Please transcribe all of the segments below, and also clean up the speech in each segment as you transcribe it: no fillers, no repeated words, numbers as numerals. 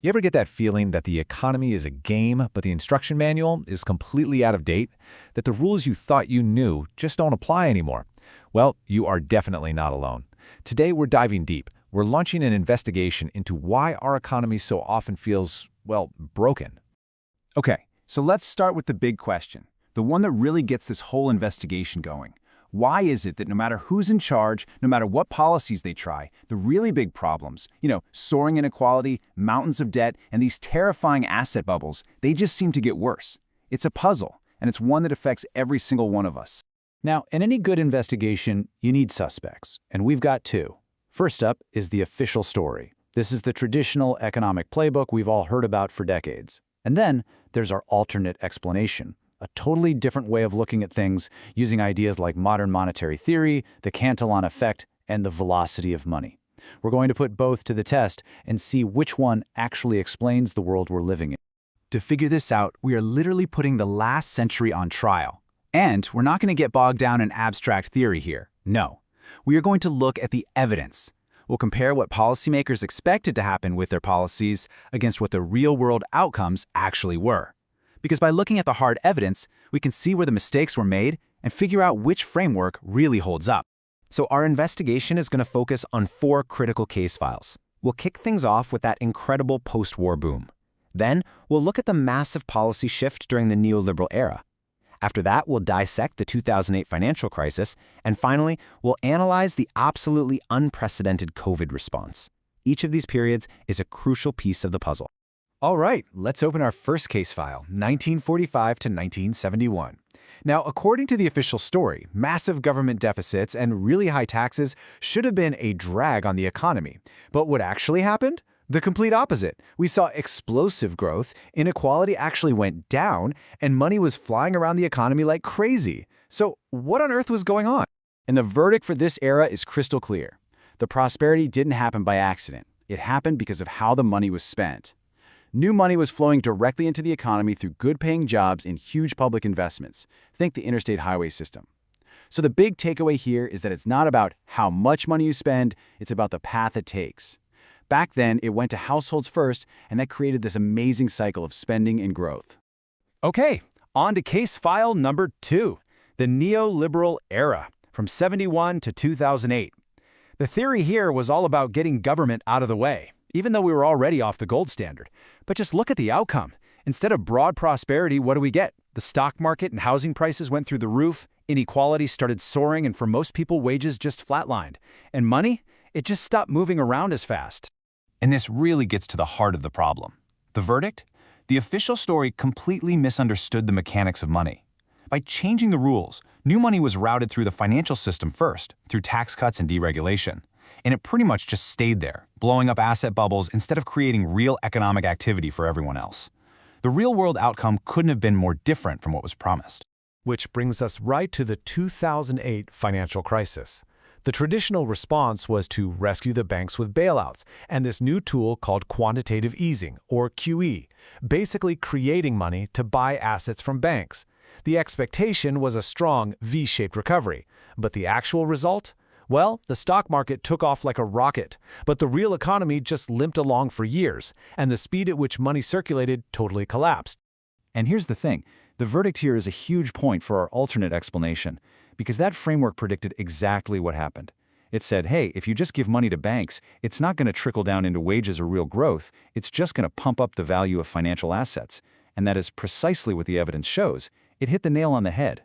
You ever get that feeling that the economy is a game, but the instruction manual is completely out of date? That the rules you thought you knew just don't apply anymore? Well, you are definitely not alone. Today, we're diving deep. We're launching an investigation into why our economy so often feels, well, broken. Okay, so let's start with the big question, the one that really gets this whole investigation going. Why is it that no matter who's in charge, no matter what policies they try, the really big problems, soaring inequality, mountains of debt, and these terrifying asset bubbles, they just seem to get worse? It's a puzzle, and it's one that affects every single one of us. Now, in any good investigation, you need suspects, and we've got two. First up is the official story. This is the traditional economic playbook we've all heard about for decades. And then there's our alternate explanation, a totally different way of looking at things using ideas like modern monetary theory, the Cantillon effect, and the velocity of money. We're going to put both to the test and see which one actually explains the world we're living in. To figure this out, we are literally putting the last century on trial. And we're not going to get bogged down in abstract theory here. No. We are going to look at the evidence. We'll compare what policymakers expected to happen with their policies against what the real-world outcomes actually were. Because by looking at the hard evidence, we can see where the mistakes were made and figure out which framework really holds up. So our investigation is going to focus on 4 critical case files. We'll kick things off with that incredible post-war boom. Then, we'll look at the massive policy shift during the neoliberal era. After that, we'll dissect the 2008 financial crisis, and finally, we'll analyze the absolutely unprecedented COVID response. Each of these periods is a crucial piece of the puzzle. All right, let's open our first case file, 1945 to 1971. Now, according to the official story, massive government deficits and really high taxes should have been a drag on the economy. But what actually happened? The complete opposite. We saw explosive growth, inequality actually went down, and money was flying around the economy like crazy. So what on earth was going on? And the verdict for this era is crystal clear. The prosperity didn't happen by accident. It happened because of how the money was spent. New money was flowing directly into the economy through good-paying jobs and huge public investments. Think the interstate highway system. So the big takeaway here is that it's not about how much money you spend, it's about the path it takes. Back then, it went to households first, and that created this amazing cycle of spending and growth. Okay, on to case file number 2, the neoliberal era, from 71 to 2008. The theory here was all about getting government out of the way, even though we were already off the gold standard. But just look at the outcome. Instead of broad prosperity, what do we get? The stock market and housing prices went through the roof, inequality started soaring, and for most people, wages just flatlined. And money? It just stopped moving around as fast. And this really gets to the heart of the problem. The verdict? The official story completely misunderstood the mechanics of money. By changing the rules, new money was routed through the financial system first, through tax cuts and deregulation. And it pretty much just stayed there, blowing up asset bubbles instead of creating real economic activity for everyone else. The real-world outcome couldn't have been more different from what was promised. Which brings us right to the 2008 financial crisis. The traditional response was to rescue the banks with bailouts and this new tool called quantitative easing, or QE, basically creating money to buy assets from banks. The expectation was a strong V-shaped recovery, but the actual result? Well, the stock market took off like a rocket, but the real economy just limped along for years, and the speed at which money circulated totally collapsed. And here's the thing, the verdict here is a huge point for our alternate explanation, because that framework predicted exactly what happened. It said, hey, if you just give money to banks, it's not going to trickle down into wages or real growth, it's just going to pump up the value of financial assets. And that is precisely what the evidence shows. It hit the nail on the head.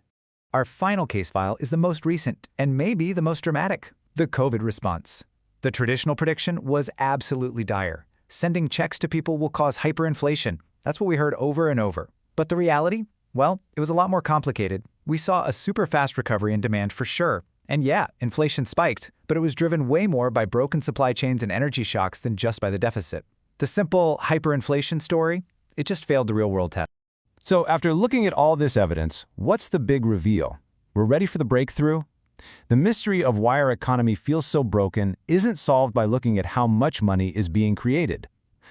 Our final case file is the most recent, and maybe the most dramatic, the COVID response. The traditional prediction was absolutely dire. Sending checks to people will cause hyperinflation. That's what we heard over and over. But the reality? Well, it was a lot more complicated. We saw a super fast recovery in demand for sure. And yeah, inflation spiked, but it was driven way more by broken supply chains and energy shocks than just by the deficit. The simple hyperinflation story, it just failed the real-world test. So after looking at all this evidence, what's the big reveal? We're ready for the breakthrough? The mystery of why our economy feels so broken isn't solved by looking at how much money is being created.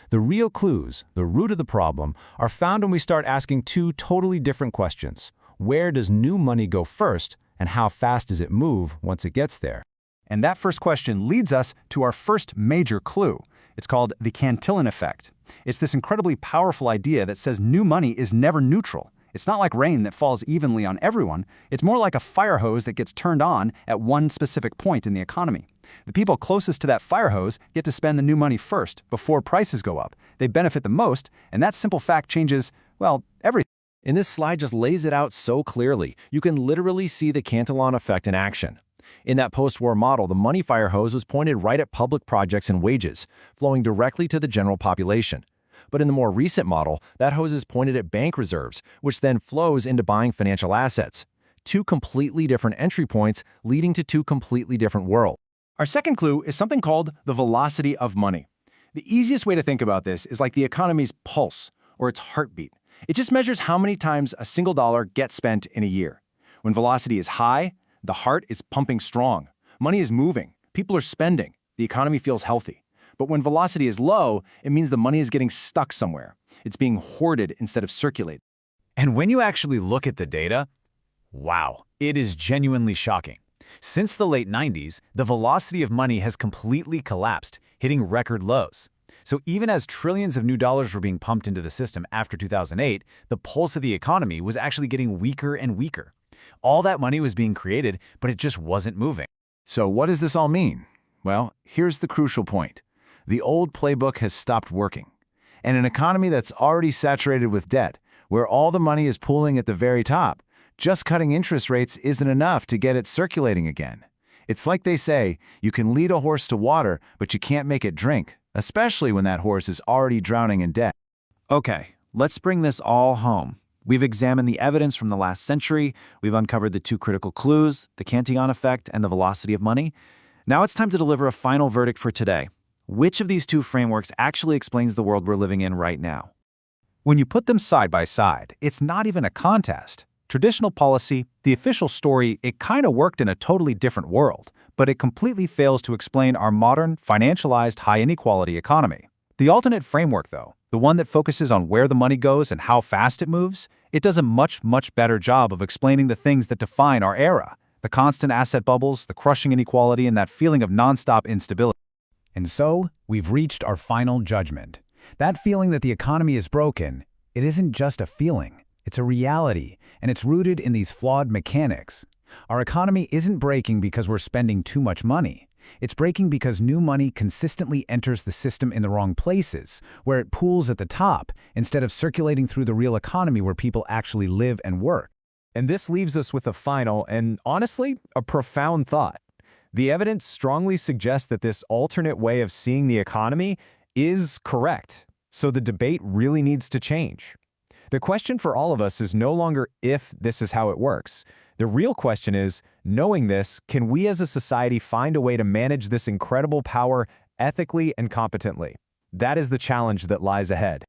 The real clues, the root of the problem, are found when we start asking 2 totally different questions. Where does new money go first, and how fast does it move once it gets there? And that first question leads us to our first major clue. It's called the Cantillon effect. It's this incredibly powerful idea that says new money is never neutral. It's not like rain that falls evenly on everyone. It's more like a fire hose that gets turned on at one specific point in the economy. The people closest to that fire hose get to spend the new money first, before prices go up. They benefit the most, and that simple fact changes, well, everything. And this slide just lays it out so clearly. You can literally see the Cantillon effect in action. In that post-war model, the money fire hose was pointed right at public projects and wages, flowing directly to the general population. But in the more recent model, that hose is pointed at bank reserves, which then flows into buying financial assets. Two completely different entry points leading to two completely different worlds. Our second clue is something called the velocity of money. The easiest way to think about this is like the economy's pulse, or its heartbeat. It just measures how many times a single dollar gets spent in a year. When velocity is high, the heart is pumping strong. Money is moving. People are spending. The economy feels healthy. But when velocity is low, it means the money is getting stuck somewhere. It's being hoarded instead of circulated. And when you actually look at the data, wow, it is genuinely shocking. Since the late 90s, the velocity of money has completely collapsed, hitting record lows. So even as trillions of new dollars were being pumped into the system after 2008, the pulse of the economy was actually getting weaker and weaker. All that money was being created, but it just wasn't moving. So what does this all mean? Well, here's the crucial point. The old playbook has stopped working. And an economy that's already saturated with debt, where all the money is pooling at the very top, just cutting interest rates isn't enough to get it circulating again. It's like they say, you can lead a horse to water, but you can't make it drink, especially when that horse is already drowning in debt. Okay, let's bring this all home. We've examined the evidence from the last century, we've uncovered the two critical clues, the Cantillon effect and the velocity of money. Now it's time to deliver a final verdict for today. Which of these two frameworks actually explains the world we're living in right now? When you put them side by side, it's not even a contest. Traditional policy, the official story, it kind of worked in a totally different world, but it completely fails to explain our modern, financialized, high-inequality economy. The alternate framework, though, the one that focuses on where the money goes and how fast it moves, it does a much, much better job of explaining the things that define our era: the constant asset bubbles, the crushing inequality, and that feeling of nonstop instability. And so, we've reached our final judgment. That feeling that the economy is broken, it isn't just a feeling. It's a reality, and it's rooted in these flawed mechanics. Our economy isn't breaking because we're spending too much money. It's breaking because new money consistently enters the system in the wrong places, where it pools at the top, instead of circulating through the real economy where people actually live and work. And this leaves us with a final and, honestly, a profound thought. The evidence strongly suggests that this alternate way of seeing the economy is correct, so the debate really needs to change. The question for all of us is no longer if this is how it works. The real question is, knowing this, can we as a society find a way to manage this incredible power ethically and competently? That is the challenge that lies ahead.